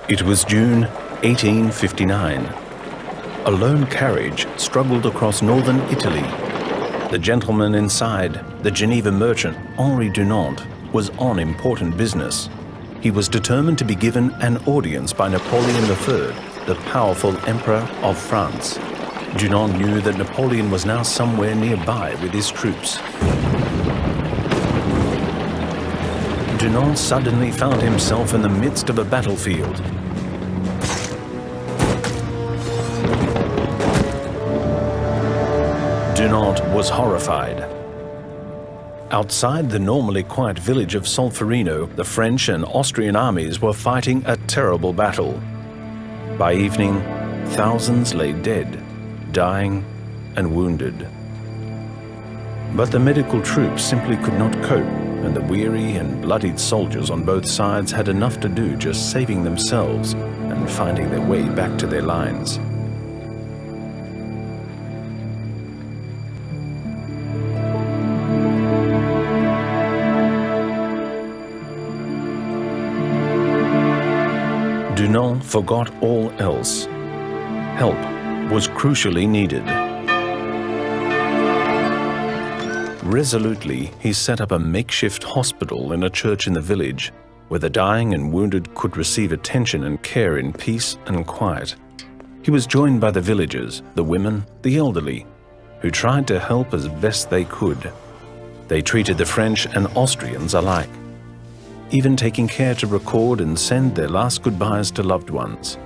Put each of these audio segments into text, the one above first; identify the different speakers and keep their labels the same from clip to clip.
Speaker 1: It was June 1859. A lone carriage struggled across northern Italy. The gentleman inside, the Geneva merchant Henri Dunant, was on important business. He was determined to be given an audience by Napoleon III, the powerful Emperor of France. Dunant knew that Napoleon was now somewhere nearby with his troops. Dunant suddenly found himself in the midst of a battlefield. Dunant was horrified. Outside the normally quiet village of Solferino, the French and Austrian armies were fighting a terrible battle. By evening, thousands lay dead, dying and wounded. But the medical troops simply could not cope, and the weary and bloodied soldiers on both sides had enough to do just saving themselves and finding their way back to their lines. Dunant forgot all else. Help was crucially needed. Resolutely, he set up a makeshift hospital in a church in the village, where the dying and wounded could receive attention and care in peace and quiet. He was joined by the villagers, the women, the elderly, who tried to help as best they could. They treated the French and Austrians alike, even taking care to record and send their last goodbyes to loved ones.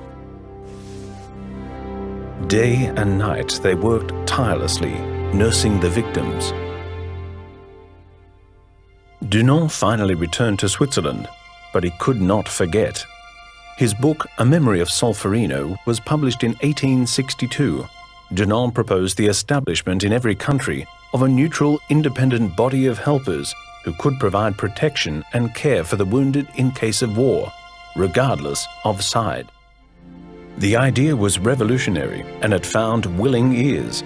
Speaker 1: Day and night they worked tirelessly, nursing the victims. Dunant finally returned to Switzerland, but he could not forget. His book, A Memory of Solferino, was published in 1862. Dunant proposed the establishment in every country of a neutral, independent body of helpers who could provide protection and care for the wounded in case of war, regardless of side. The idea was revolutionary and it found willing ears.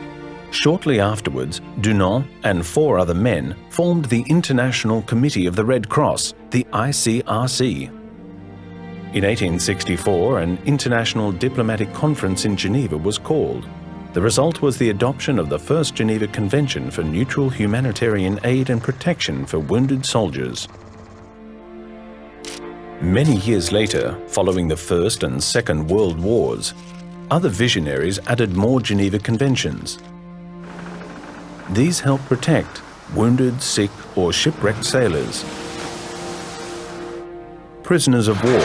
Speaker 1: Shortly afterwards, Dunant and 4 other men formed the International Committee of the Red Cross, the ICRC. In 1864, an international diplomatic conference in Geneva was called. The result was the adoption of the First Geneva Convention for neutral humanitarian aid and protection for wounded soldiers. Many years later, following the First and Second World Wars, other visionaries added more Geneva Conventions. These help protect wounded, sick, or shipwrecked sailors, prisoners of war,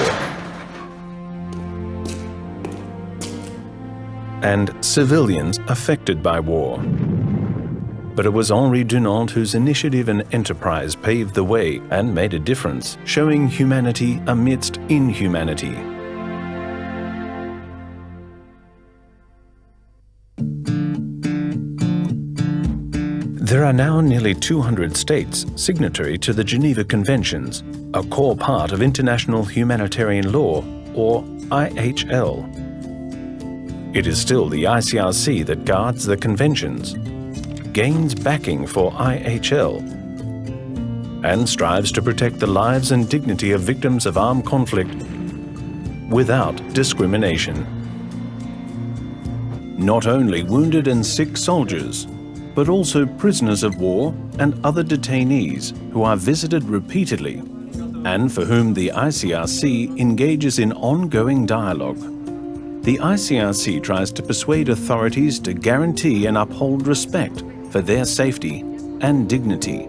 Speaker 1: and civilians affected by war. But it was Henri Dunant whose initiative and enterprise paved the way and made a difference, showing humanity amidst inhumanity. There are now nearly 200 states signatory to the Geneva Conventions, a core part of international humanitarian law, or IHL. It is still the ICRC that guards the conventions, gains backing for IHL, and strives to protect the lives and dignity of victims of armed conflict without discrimination. Not only wounded and sick soldiers, but also prisoners of war and other detainees who are visited repeatedly and for whom the ICRC engages in ongoing dialogue. The ICRC tries to persuade authorities to guarantee and uphold respect for their safety and dignity.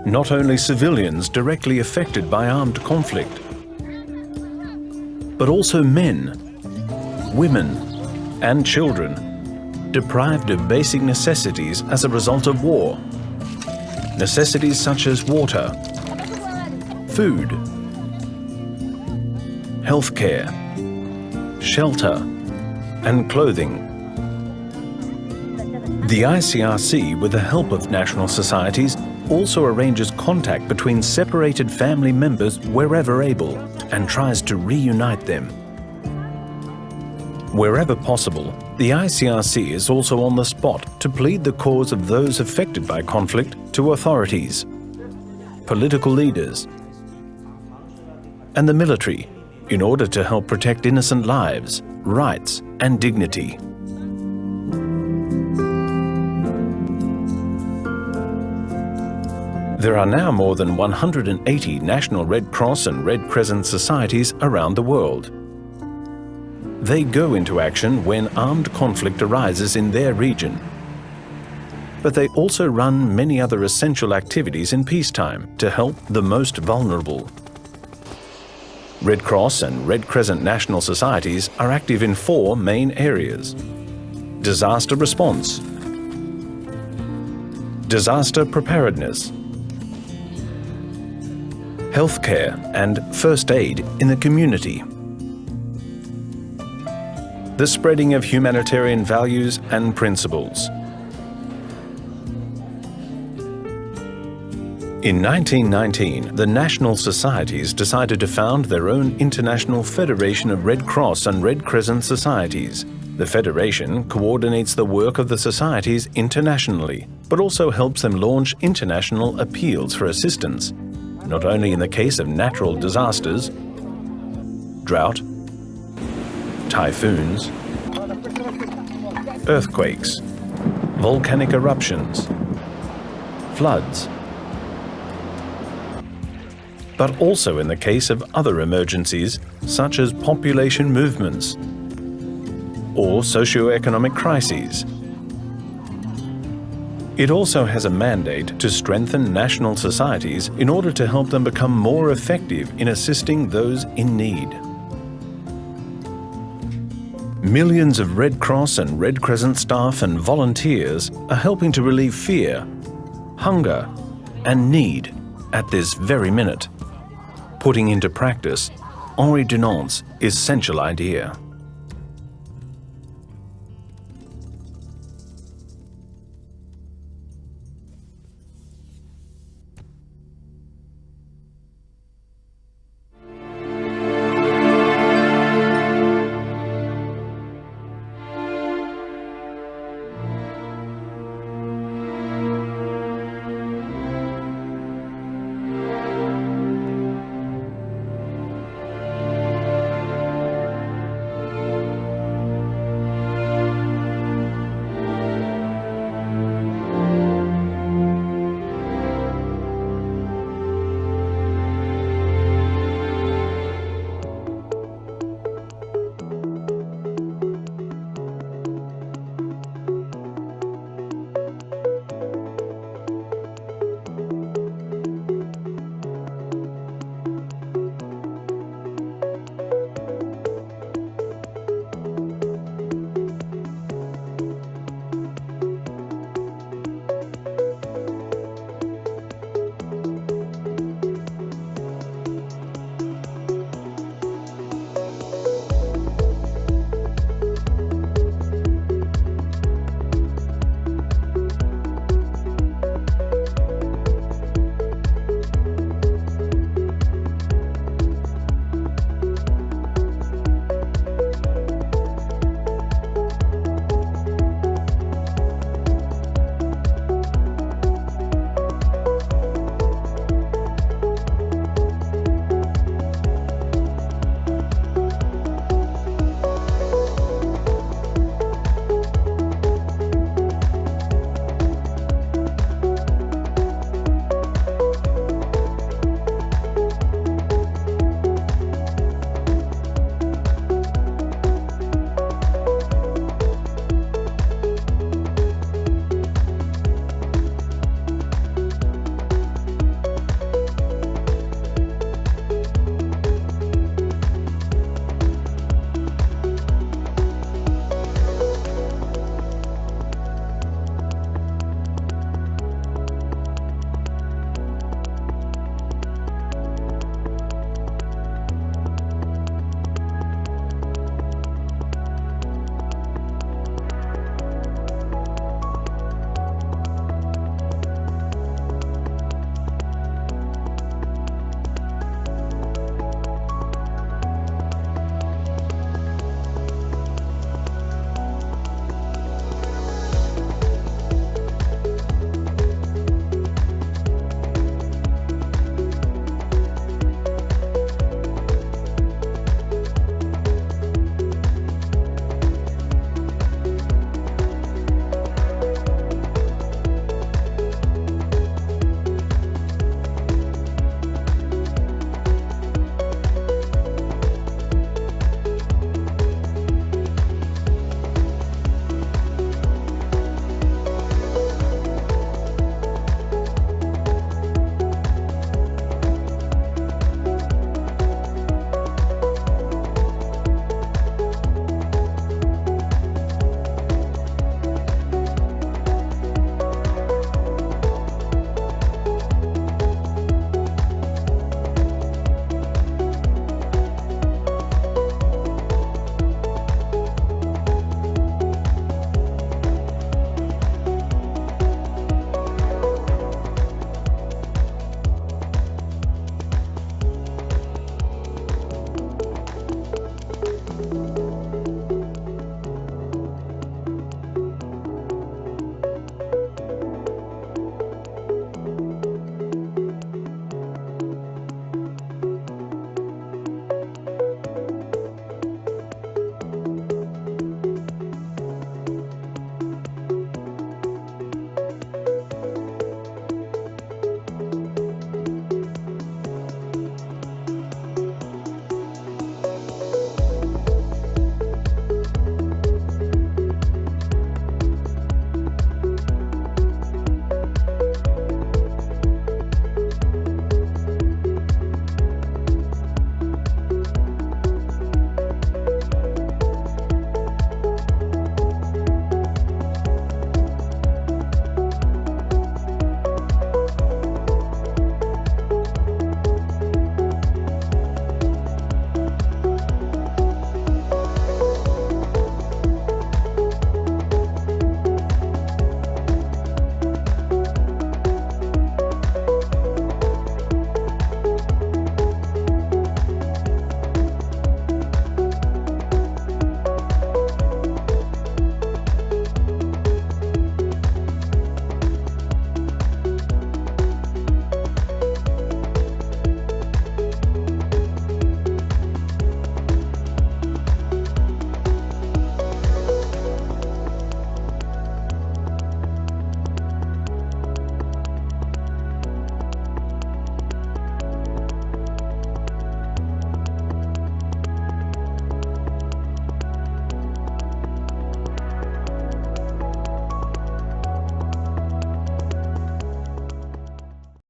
Speaker 1: Not only civilians directly affected by armed conflict, but also men, women, and children deprived of basic necessities as a result of war. Necessities such as water, food, healthcare, shelter, and clothing. The ICRC, with the help of national societies, also arranges contact between separated family members wherever able and tries to reunite them. Wherever possible, the ICRC is also on the spot to plead the cause of those affected by conflict to authorities, political leaders, and the military in order to help protect innocent lives, rights, and dignity. There are now more than 180 National Red Cross and Red Crescent societies around the world. They go into action when armed conflict arises in their region. But they also run many other essential activities in peacetime to help the most vulnerable. Red Cross and Red Crescent national societies are active in 4 main areas: disaster response, disaster preparedness, healthcare and first aid in the community, the spreading of humanitarian values and principles. In 1919, the national societies decided to found their own International Federation of Red Cross and Red Crescent Societies. The Federation coordinates the work of the societies internationally, but also helps them launch international appeals for assistance, not only in the case of natural disasters, drought, typhoons, earthquakes, volcanic eruptions, floods, but also in the case of other emergencies such as population movements or socio-economic crises. It also has a mandate to strengthen national societies in order to help them become more effective in assisting those in need. Millions of Red Cross and Red Crescent staff and volunteers are helping to relieve fear, hunger, and need at this very minute, putting into practice Henri Dunant's essential idea.